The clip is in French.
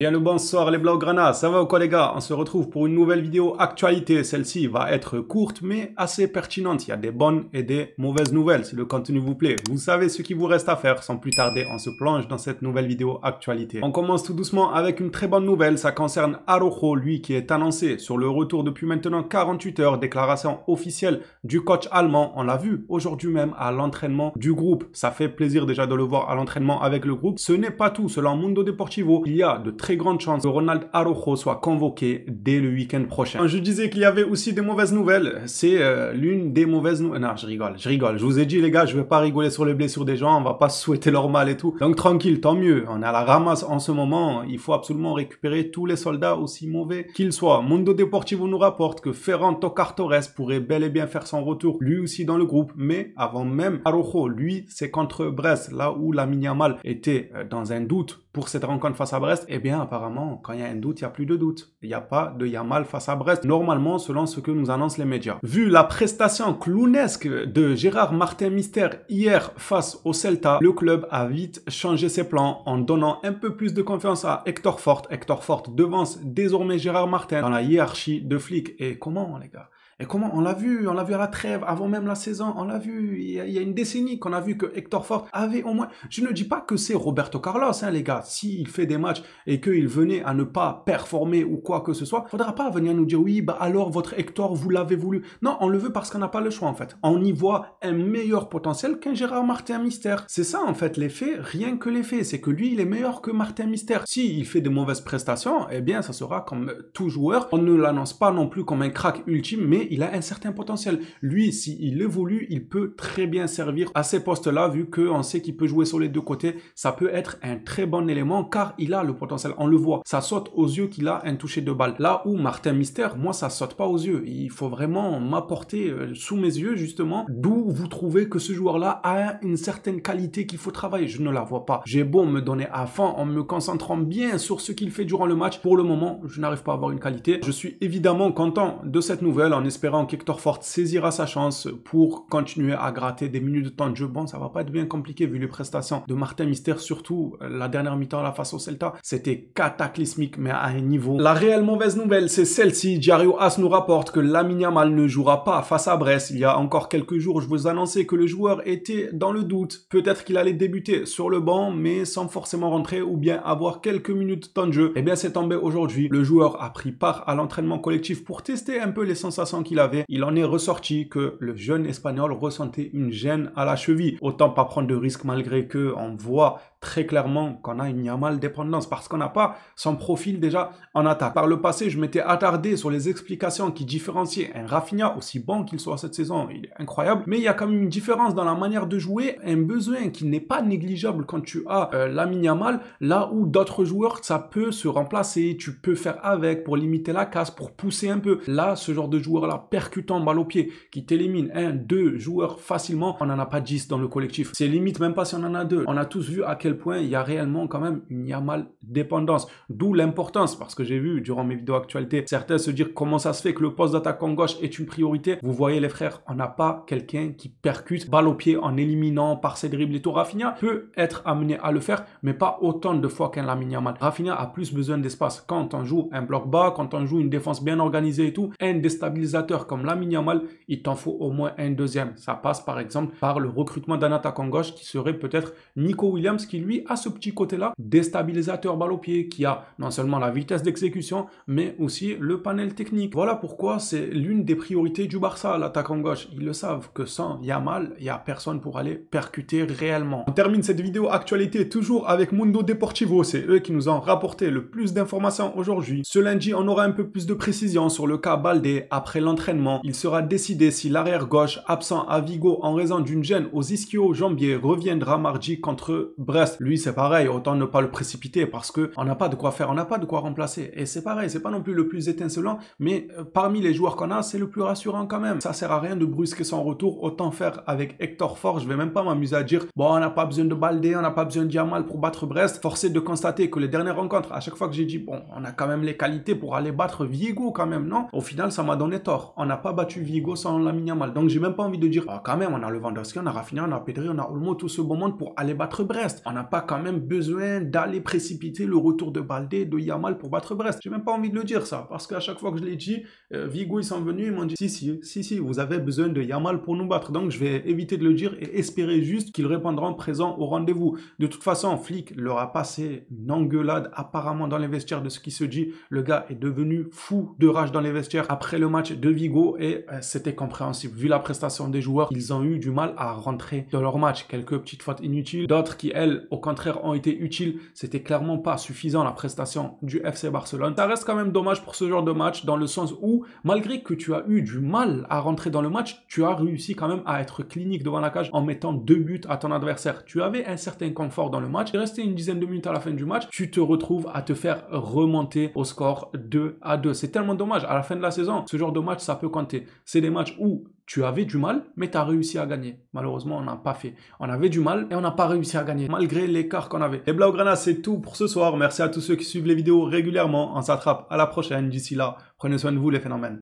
Bien le bonsoir les Blaugrana, ça va ou quoi les gars? On se retrouve pour une nouvelle vidéo actualité. Celle-ci va être courte mais assez pertinente. Il y a des bonnes et des mauvaises nouvelles si le contenu vous plaît. Vous savez ce qu'il vous reste à faire. Sans plus tarder, on se plonge dans cette nouvelle vidéo actualité. On commence tout doucement avec une très bonne nouvelle. Ça concerne Araujo, lui qui est annoncé sur le retour depuis maintenant 48 heures. Déclaration officielle du coach allemand. On l'a vu aujourd'hui même à l'entraînement du groupe. Ça fait plaisir déjà de le voir à l'entraînement avec le groupe. Ce n'est pas tout. Selon Mundo Deportivo, il y a de très grande chance que Ronald Araujo soit convoqué dès le week-end prochain. Je disais qu'il y avait aussi des mauvaises nouvelles. C'est l'une des mauvaises nouvelles. Non, je rigole. Je vous ai dit les gars, je vais pas rigoler sur les blessures des gens, on va pas se souhaiter leur mal et tout. Donc tranquille, tant mieux. On est à la ramasse en ce moment. Il faut absolument récupérer tous les soldats, aussi mauvais qu'ils soient. Mundo Deportivo nous rapporte que Ferran Torres pourrait bel et bien faire son retour, lui aussi dans le groupe. Mais avant même Araujo, lui, c'est contre Brest, là où Lamine Yamal était dans un doute pour cette rencontre face à Brest. Eh bien, apparemment, quand il y a un doute, il n'y a plus de doute. Il n'y a pas de Yamal face à Brest, normalement, selon ce que nous annoncent les médias. Vu la prestation clownesque de Gérard Martin Mister hier face au Celta, le club a vite changé ses plans en donnant un peu plus de confiance à Hector Fort. Hector Fort devance désormais Gérard Martin dans la hiérarchie de flics. Et comment, les gars? Et comment? On l'a vu à la trêve, avant même la saison, on l'a vu, il y a une décennie qu'on a vu que Hector Fort avait au moins... Je ne dis pas que c'est Roberto Carlos, hein, les gars. S'il fait des matchs et qu'il venait à ne pas performer ou quoi que ce soit, faudra pas venir nous dire, oui, bah alors votre Hector, vous l'avez voulu. Non, on le veut parce qu'on n'a pas le choix, en fait. On y voit un meilleur potentiel qu'un Gérard Martin Mister. C'est ça, en fait, l'effet, rien que l'effet. C'est que lui, il est meilleur que Martin Mister. S'il fait de mauvaises prestations, eh bien, ça sera comme tout joueur. On ne l'annonce pas non plus comme un crack ultime, mais il a un certain potentiel. Lui, s'il évolue, il peut très bien servir à ces postes-là, vu qu'on sait qu'il peut jouer sur les deux côtés. Ça peut être un très bon élément, car il a le potentiel. On le voit. Ça saute aux yeux qu'il a un toucher de balle. Là où Martin Mister, moi, ça saute pas aux yeux. Il faut vraiment m'apporter sous mes yeux, justement, d'où vous trouvez que ce joueur-là a une certaine qualité qu'il faut travailler. Je ne la vois pas. J'ai beau me donner à fond en me concentrant bien sur ce qu'il fait durant le match. Pour le moment, je n'arrive pas à avoir une qualité. Je suis évidemment content de cette nouvelle, en espérant qu'Hector Fort saisira sa chance pour continuer à gratter des minutes de temps de jeu. Bon, ça va pas être bien compliqué vu les prestations de Martin Mister, surtout la dernière mi-temps là face au Celta. C'était cataclysmique, mais à un niveau. La réelle mauvaise nouvelle, c'est celle-ci. Diario As nous rapporte que Lamine Yamal ne jouera pas face à Brest. Il y a encore quelques jours, je vous annonçais que le joueur était dans le doute. Peut-être qu'il allait débuter sur le banc, mais sans forcément rentrer ou bien avoir quelques minutes de temps de jeu. Eh bien, c'est tombé aujourd'hui. Le joueur a pris part à l'entraînement collectif pour tester un peu les sensations qu'il avait. Il en est ressorti que le jeune Espagnol ressentait une gêne à la cheville. Autant pas prendre de risques malgré que on voit très clairement qu'on a une Yamal dépendance parce qu'on n'a pas son profil déjà en attaque. Par le passé, je m'étais attardé sur les explications qui différenciaient un Rafinha, aussi bon qu'il soit cette saison, il est incroyable, mais il y a quand même une différence dans la manière de jouer, un besoin qui n'est pas négligeable quand tu as Lamine Yamal, là où d'autres joueurs, ça peut se remplacer, tu peux faire avec pour limiter la casse, pour pousser un peu. Là, ce genre de joueur-là, percutant, balle au pied, qui t'élimine 1, 2 joueurs facilement, on n'en a pas 10 dans le collectif. C'est limite même pas si on en a 2. On a tous vu à quel point il y a réellement quand même une Yamal dépendance. D'où l'importance, parce que j'ai vu durant mes vidéos actualité, certains se dire comment ça se fait que le poste d'attaquant gauche est une priorité. Vous voyez les frères, on n'a pas quelqu'un qui percute balle au pied en éliminant par ses dribbles et tout. Rafinha peut être amené à le faire, mais pas autant de fois qu'un Lamine Yamal. Rafinha a plus besoin d'espace. Quand on joue un bloc bas, quand on joue une défense bien organisée et tout, un déstabilisateur comme Lamine Yamal, il t'en faut au moins un deuxième. Ça passe par exemple par le recrutement d'un attaquant gauche qui serait peut-être Nico Williams, qui lui a ce petit côté-là, déstabilisateur balle au pied, qui a non seulement la vitesse d'exécution, mais aussi le panel technique. Voilà pourquoi c'est l'une des priorités du Barça, l'attaquant gauche. Ils le savent que sans Yamal, il n'y a personne pour aller percuter réellement. On termine cette vidéo actualité toujours avec Mundo Deportivo. C'est eux qui nous ont rapporté le plus d'informations aujourd'hui. Ce lundi, on aura un peu plus de précision sur le cas Baldé. Après l'entraînement, il sera décidé si l'arrière gauche absent à Vigo en raison d'une gêne aux ischio-jambiers reviendra mardi contre Brest. Lui, c'est pareil, autant ne pas le précipiter parce que on n'a pas de quoi faire, on n'a pas de quoi remplacer. Et c'est pareil, c'est pas non plus le plus étincelant, mais parmi les joueurs qu'on a, c'est le plus rassurant quand même. Ça sert à rien de brusquer son retour, autant faire avec Hector Fort. Je vais même pas m'amuser à dire, bon, on n'a pas besoin de Baldé, on n'a pas besoin de Yamal pour battre Brest. Forcé de constater que les dernières rencontres, à chaque fois que j'ai dit, bon, on a quand même les qualités pour aller battre Vigo quand même, non? Au final, ça m'a donné tort. On n'a pas battu Vigo sans Lamine Yamal. Donc j'ai même pas envie de dire, oh, quand même, on a Lewandowski, on a Rafinha, on a Pedri, on a Olmo, tout ce beau monde pour aller battre Brest. On n'a pas quand même besoin d'aller précipiter le retour de Baldé, de Yamal pour battre Brest. J'ai même pas envie de le dire ça, parce qu'à chaque fois que je l'ai dit, Vigo ils sont venus, ils m'ont dit si, vous avez besoin de Yamal pour nous battre. Donc je vais éviter de le dire et espérer juste qu'ils répondront présents au rendez-vous. De toute façon, Flick leur a passé une engueulade apparemment dans les vestiaires de ce qui se dit. Le gars est devenu fou de rage dans les vestiaires après le match de Vigo et c'était compréhensible. Vu la prestation des joueurs, ils ont eu du mal à rentrer dans leur match. Quelques petites fautes inutiles, d'autres qui, elles, au contraire, ont été utiles. C'était clairement pas suffisant la prestation du FC Barcelone. Ça reste quand même dommage pour ce genre de match dans le sens où, malgré que tu as eu du mal à rentrer dans le match, tu as réussi quand même à être clinique devant la cage en mettant 2 buts à ton adversaire. Tu avais un certain confort dans le match. Il restait une dizaine de minutes à la fin du match. Tu te retrouves à te faire remonter au score 2-2. C'est tellement dommage. À la fin de la saison, ce genre de match, ça peut compter. C'est des matchs où tu avais du mal, mais tu as réussi à gagner. Malheureusement, on n'a pas fait. On avait du mal et on n'a pas réussi à gagner, malgré l'écart qu'on avait. Les Blaugrana, c'est tout pour ce soir. Merci à tous ceux qui suivent les vidéos régulièrement. On s'attrape à la prochaine. D'ici là, prenez soin de vous les phénomènes.